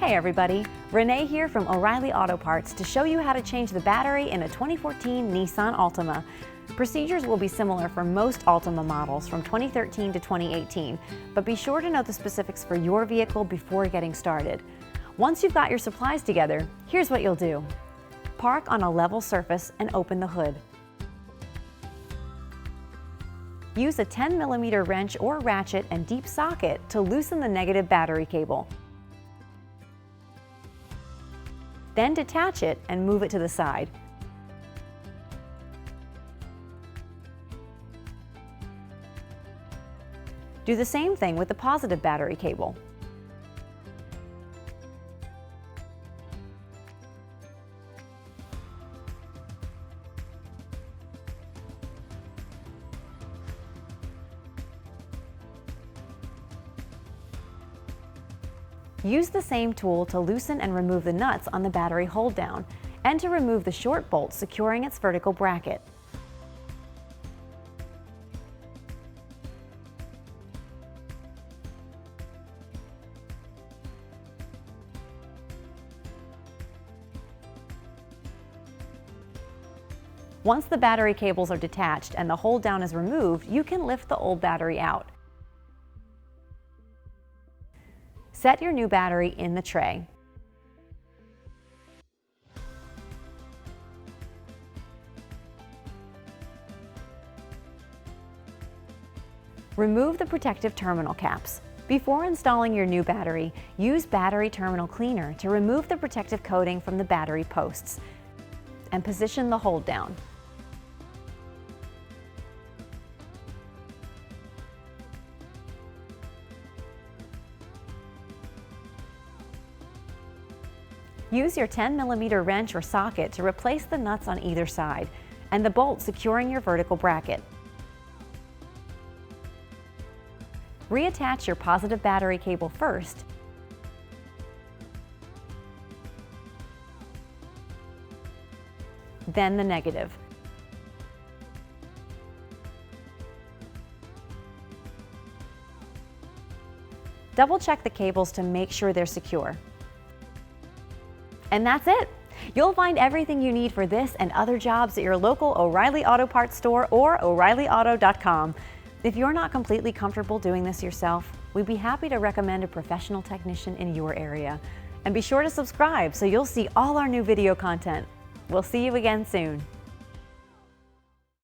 Hey everybody, Renee here from O'Reilly Auto Parts to show you how to change the battery in a 2014 Nissan Altima. Procedures will be similar for most Altima models from 2013 to 2018, but be sure to know the specifics for your vehicle before getting started. Once you've got your supplies together, here's what you'll do. Park on a level surface and open the hood. Use a 10mm wrench or ratchet and deep socket to loosen the negative battery cable. Then detach it and move it to the side. Do the same thing with the positive battery cable. Use the same tool to loosen and remove the nuts on the battery hold down, and to remove the short bolt securing its vertical bracket. Once the battery cables are detached and the hold down is removed, you can lift the old battery out. Set your new battery in the tray. Remove the protective terminal caps. Before installing your new battery, use battery terminal cleaner to remove the protective coating from the battery posts and position the hold down. Use your 10mm wrench or socket to replace the nuts on either side and the bolt securing your vertical bracket. Reattach your positive battery cable first, then the negative. Double-check the cables to make sure they're secure. And that's it! You'll find everything you need for this and other jobs at your local O'Reilly Auto Parts store or O'ReillyAuto.com. If you're not completely comfortable doing this yourself, we'd be happy to recommend a professional technician in your area. And be sure to subscribe so you'll see all our new video content. We'll see you again soon.